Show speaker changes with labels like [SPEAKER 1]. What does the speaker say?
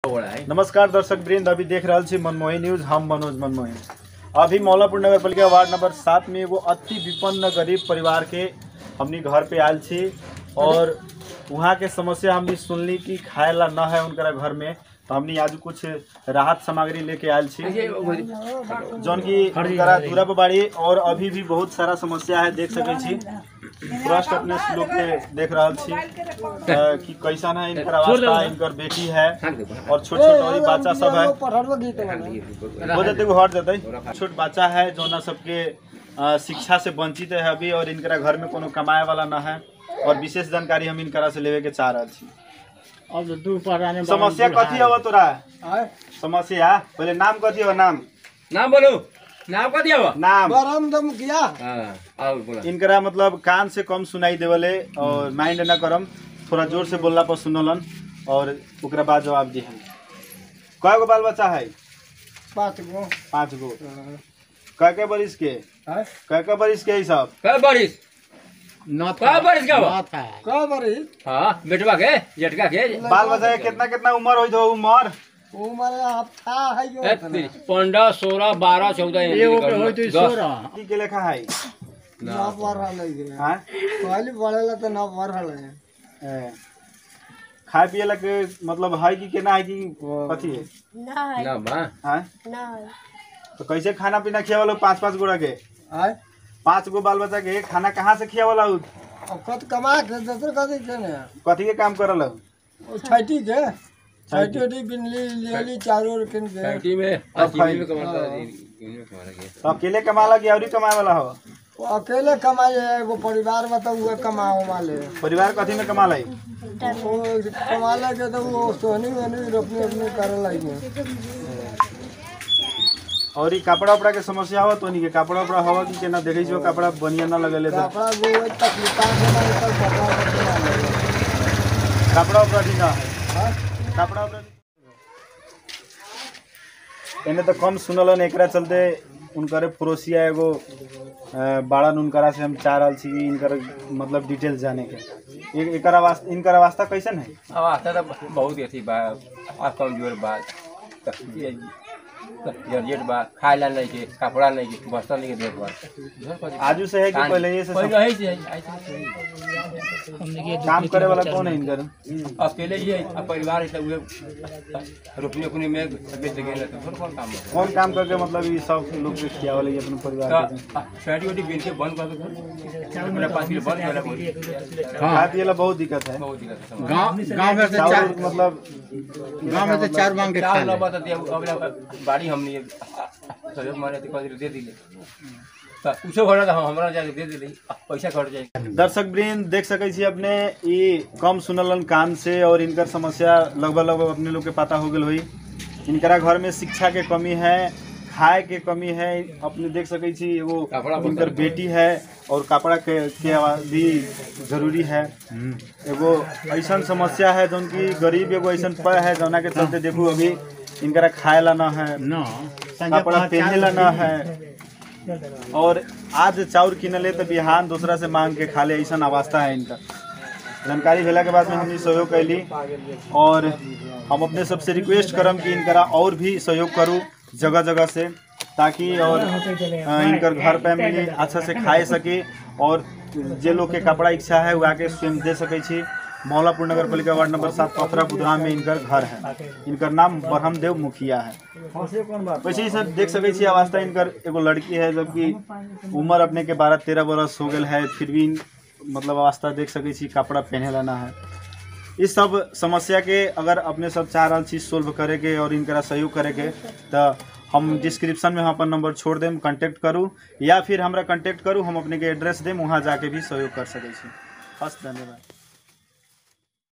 [SPEAKER 1] नमस्कार दर्शक वृंद, अभी देख रहा छी मनमोही न्यूज। हम मनोज मनमोही। अभी मौलापुर नगर पालिका वार्ड नंबर 7 में एगो अति विपन्न गरीब परिवार के हमनी घर पे आयल छी और वहाँ के समस्या हमनी सुनली कि खाए ला न है उनका घर में, तो हमनी आज कुछ राहत सामग्री लेके आयल छी जौन की दूरा पे बाड़ी। और अभी भी बहुत सारा समस्या है, देख सके छी ट्रस्ट अपने लोग के देख रहा छी कि कैसन है इनकर अवस्था। इनकर बेटी है और छोट छोट बच्चा सब है, हो जाते हट जाते छोट बच्चा है जो ना सबके शिक्षा से वंचित है अभी, और इनकरा घर में कोनो कमाए वाला ना है। और विशेष जानकारी हम इनकरा से लेवे के चाह रहा छी। समस्या कथी है तोरा? समस्या पहले नाम कथी है? नाम बोलो, नाम कथी है? नाम
[SPEAKER 2] बरम किया
[SPEAKER 1] इनकरा मतलब कान से कम सुनाई देवले और माइंड ना करम, थोड़ा जोर से बोलला पर सुनलन और ओकरा बाद जवाब दी। कय गो बाल बच्चा है?
[SPEAKER 2] 5 गो।
[SPEAKER 1] 5 गो। कय बरिस के? कय बरिस के सब?
[SPEAKER 3] कय बरिस? कय बरिस का?
[SPEAKER 2] कय बरिस?
[SPEAKER 3] हां, बेटवा के, जेठका के।
[SPEAKER 1] बाल बच्चा के कितना उम्र होई? तो उम्र
[SPEAKER 2] अब था है जो
[SPEAKER 3] 15 16 12 14
[SPEAKER 2] एगो के होई तो 16
[SPEAKER 1] की के लेखा है
[SPEAKER 2] ना पढ़ रहले है।
[SPEAKER 1] हां,
[SPEAKER 2] पहले पढ़ेला तो ना पढ़ रहले है।
[SPEAKER 1] खाए पिए ला के मतलब है कि केना है कि कथी है?
[SPEAKER 3] ना बा।
[SPEAKER 1] हां
[SPEAKER 2] ना
[SPEAKER 1] तो कैसे खाना पीना खियावलो 5-5 गोड़ा के?
[SPEAKER 2] आय
[SPEAKER 1] 5 गो बाल बच्चा के खाना कहाँ से खियावला?
[SPEAKER 2] अब कत कमा के दूसर कथी के ने
[SPEAKER 1] कथी के काम करल?
[SPEAKER 2] ओ छठी के छठी बिनली लेली चारों किन के
[SPEAKER 3] छठी में कमाता है।
[SPEAKER 1] तो अकेले कमाला कि औरी कमाए वाला हो?
[SPEAKER 2] वो अकेले कमाए है, एगो परिवार में तो वो कमाओ वाले
[SPEAKER 1] परिवार कथी में कमाला?
[SPEAKER 2] वो कमाले के तो वो सोनी वनी रोपनी अपनी करे लगे।
[SPEAKER 1] और ई कपड़ा उपड़ा के समस्या हो तो नहीं के कपड़ा उपड़ा हवा कि केना देखै छियो कपड़ा बढ़िया ना लगले तो
[SPEAKER 2] कपड़ा वो तकलीफा से ना
[SPEAKER 1] कपड़ा उपड़ा दी ना है कपड़ा उपड़ा एने तो कम सुनलन, एकरा चलते उनकरे पड़ोसिया एगो बाड़न उनकरा से हम चाह रहल छी इनकर मतलब डिटेल्स जाने के। इनकर अवस्था कैसन है?
[SPEAKER 3] अवस्था तो बहुत अथी बा, कमजोर बा, जर्जेट बा, खाए ला नहीं के, कपड़ा नहीं के, बस्ता नहीं के, देख बा
[SPEAKER 1] आजू से है कि पहले ये से काम करे वाला कौन है इनकर?
[SPEAKER 3] अकेले ही है, परिवार है तो रोपनी अपनी में बेच गए तो कौन काम है?
[SPEAKER 1] कौन काम करके मतलब ये सब लोग के खिया वाले अपने परिवार के
[SPEAKER 3] फैटी वैटी बेच के बंद कर दो, अपने 5 किलो बंद कर।
[SPEAKER 1] खाए पिए ला बहुत दिक्कत है।
[SPEAKER 3] बहुत दिक्कत है।
[SPEAKER 4] गांव में से 4
[SPEAKER 1] मतलब
[SPEAKER 4] गांव में से 4 मांग के खा ले।
[SPEAKER 3] बता दिया अगला बाड़ी हमने सहयोग मारे तो कह दे दिले तो पूछो घर हमरा जाके दे दिले, पैसा खर्च जाए।
[SPEAKER 1] दर्शक वृंद देख सके छी अपने ये कम सुनलन कान से और इनकर समस्या लगभग अपने लोग के पता हो गल हुई। इनकरा घर में शिक्षा के कमी है, खाए के कमी है, अपने देख सके छी वो इनकर बेटी है और कपड़ा के भी जरूरी है। एगो ऐसा समस्या है जो कि गरीब एगो ऐसा पर है जना के चलते देखो अभी इनकरा खाए ला ना है, कपड़ा पहने ला ना है, और आज चाउर किनले तो बिहान दूसरा से मांग के खा ले, ऐसा अवस्था है इनका। जानकारी भेला के बाद में हमने सहयोग कैली और हम अपने सबसे रिक्वेस्ट करम कि इनकरा और भी सहयोग करूँ जगह जगह से, ताकि और इनकर घर फैमिली अच्छा से खाए सके और जे लोग के कपड़ा इच्छा है वो आके स्वयं दे सके छी। मौलापुर नगर पालिका वार्ड नंबर 7 पथरा बुधराम में इनकर घर है। इनकर नाम ब्रह्मदेव मुखिया है। वैसे ही सब देख सके छी अवस्था इनकर एगो लड़की है जबकि उम्र अपने के 12-13 बरस हो गल है, फिर भी मतलब अवस्था देख सके छी कपड़ा पहने लाना है। इस सब समस्या के अगर अपने सब चाह रहा चीज सोल्व करे के और इनकरा सहयोग करे के तो हम डिस्क्रिप्शन में अपन नंबर छोड़ देम, कांटेक्ट करूँ या फिर हमरा कांटेक्ट करूँ, हम अपने के एड्रेस देम, वहाँ जाके भी सहयोग कर सके छी। बस धन्यवाद।